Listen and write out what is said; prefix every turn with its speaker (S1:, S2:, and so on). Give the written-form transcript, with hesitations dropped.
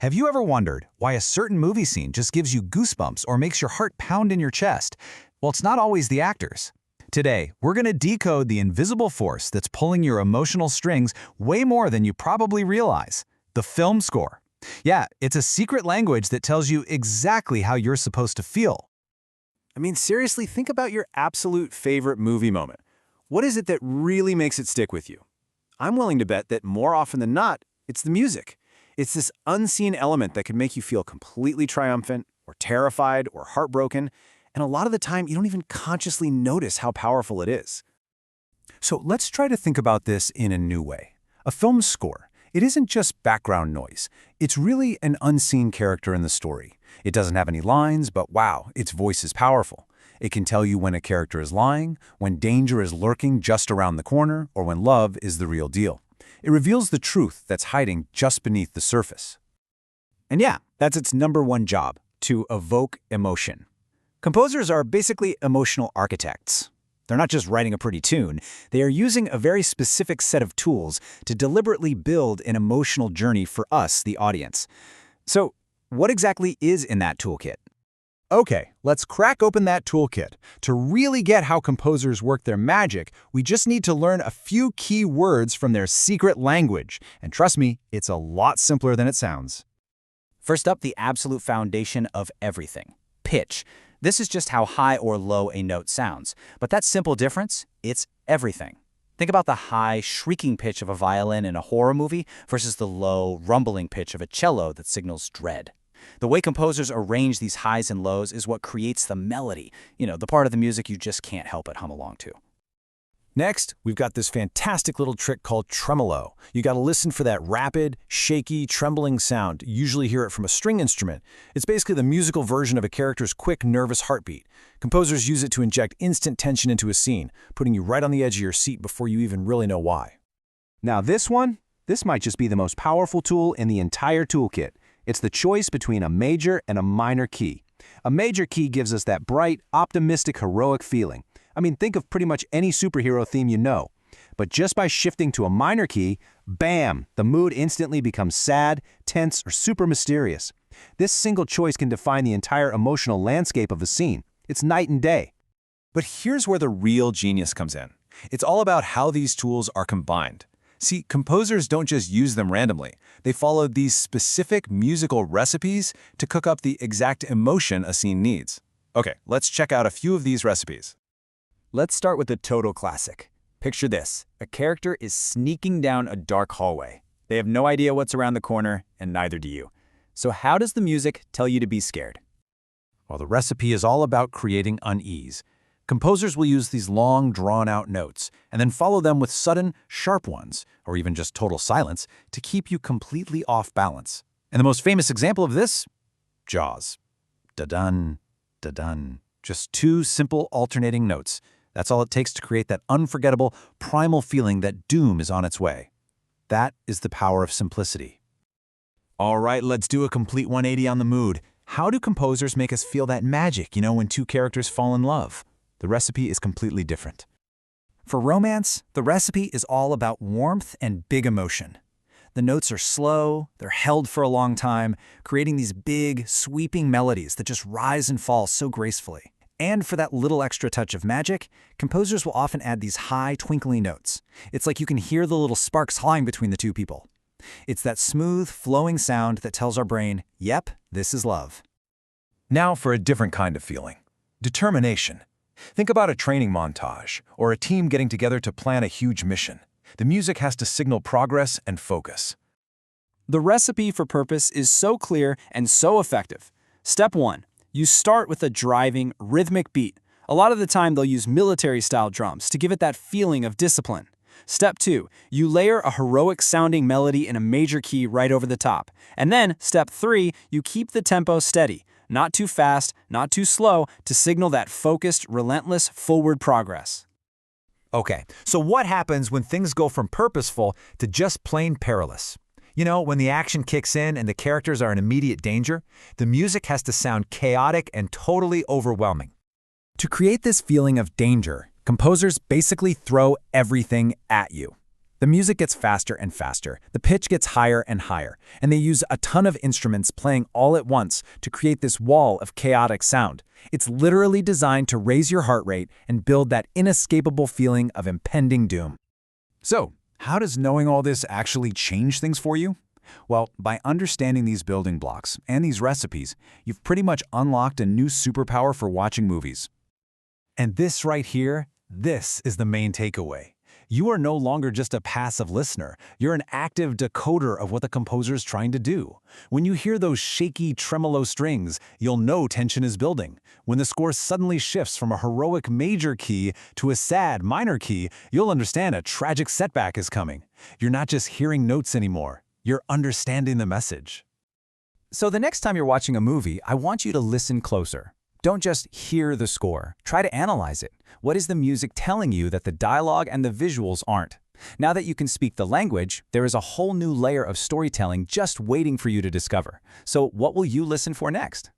S1: Have you ever wondered why a certain movie scene just gives you goosebumps or makes your heart pound in your chest? Well, it's not always the actors. Today, we're going to decode the invisible force that's pulling your emotional strings way more than you probably realize: the film score. Yeah, it's a secret language that tells you exactly how you're supposed to feel.
S2: I mean, seriously, think about your absolute favorite movie moment. What is it that really makes it stick with you? I'm willing to bet that more often than not, it's the music. It's this unseen element that can make you feel completely triumphant, or terrified, or heartbroken, and a lot of the time you don't even consciously notice how powerful it is.
S1: So let's try to think about this in a new way. A film score, it isn't just background noise. It's really an unseen character in the story. It doesn't have any lines, but wow, its voice is powerful. It can tell you when a character is lying, when danger is lurking just around the corner, or when love is the real deal. It reveals the truth that's hiding just beneath the surface.
S3: And yeah, that's its #1 job, to evoke emotion. Composers are basically emotional architects. They're not just writing a pretty tune, they are using a very specific set of tools to deliberately build an emotional journey for us, the audience. So, what exactly is in that toolkit?
S1: Okay, let's crack open that toolkit. To really get how composers work their magic, we just need to learn a few key words from their secret language. And trust me, it's a lot simpler than it sounds.
S3: First up, the absolute foundation of everything: pitch. This is just how high or low a note sounds. But that simple difference, it's everything. Think about the high, shrieking pitch of a violin in a horror movie versus the low, rumbling pitch of a cello that signals dread. The way composers arrange these highs and lows is what creates the melody, the part of the music you just can't help but hum along to.
S1: Next, we've got this fantastic little trick called tremolo. You gotta listen for that rapid, shaky, trembling sound. You usually hear it from a string instrument. It's basically the musical version of a character's quick, nervous heartbeat. Composers use it to inject instant tension into a scene, putting you right on the edge of your seat before you even really know why.
S4: Now this might just be the most powerful tool in the entire toolkit. It's the choice between a major and a minor key. A major key gives us that bright, optimistic, heroic feeling. I mean, think of pretty much any superhero theme you know. But just by shifting to a minor key, bam, the mood instantly becomes sad, tense, or super mysterious. This single choice can define the entire emotional landscape of a scene. It's night and day.
S1: But here's where the real genius comes in. It's all about how these tools are combined. See, composers don't just use them randomly. They follow these specific musical recipes to cook up the exact emotion a scene needs. Okay, let's check out a few of these recipes.
S3: Let's start with the total classic. Picture this: a character is sneaking down a dark hallway. They have no idea what's around the corner, and neither do you. So how does the music tell you to be scared?
S1: Well, the recipe is all about creating unease. Composers will use these long, drawn-out notes and then follow them with sudden, sharp ones, or even just total silence, to keep you completely off balance. And the most famous example of this? Jaws. Da-dun, da-dun. Just two simple alternating notes. That's all it takes to create that unforgettable, primal feeling that doom is on its way. That is the power of simplicity. All right, let's do a complete 180 on the mood. How do composers make us feel that magic, when two characters fall in love? The recipe is completely different.
S3: For romance, the recipe is all about warmth and big emotion. The notes are slow, they're held for a long time, creating these big, sweeping melodies that just rise and fall so gracefully. And for that little extra touch of magic, composers will often add these high, twinkly notes. It's like you can hear the little sparks flying between the two people. It's that smooth, flowing sound that tells our brain, yep, this is love.
S1: Now for a different kind of feeling: determination. Think about a training montage, or a team getting together to plan a huge mission. The music has to signal progress and focus.
S5: The recipe for purpose is so clear and so effective. Step 1. You start with a driving, rhythmic beat. A lot of the time they'll use military-style drums to give it that feeling of discipline. Step 2. You layer a heroic-sounding melody in a major key right over the top. And then, Step 3, you keep the tempo steady. Not too fast, not too slow, to signal that focused, relentless, forward progress.
S1: Okay, so what happens when things go from purposeful to just plain perilous? When the action kicks in and the characters are in immediate danger, the music has to sound chaotic and totally overwhelming. To create this feeling of danger, composers basically throw everything at you.
S3: The music gets faster and faster, the pitch gets higher and higher, and they use a ton of instruments playing all at once to create this wall of chaotic sound. It's literally designed to raise your heart rate and build that inescapable feeling of impending doom.
S2: So, how does knowing all this actually change things for you? Well, by understanding these building blocks and these recipes, you've pretty much unlocked a new superpower for watching movies.
S1: And this right here, this is the main takeaway. You are no longer just a passive listener. You're an active decoder of what the composer's trying to do. When you hear those shaky tremolo strings, you'll know tension is building. When the score suddenly shifts from a heroic major key to a sad minor key, you'll understand a tragic setback is coming. You're not just hearing notes anymore. You're understanding the message.
S3: So the next time you're watching a movie, I want you to listen closer. Don't just hear the score. Try to analyze it. What is the music telling you that the dialogue and the visuals aren't? Now that you can speak the language, there is a whole new layer of storytelling just waiting for you to discover. So what will you listen for next?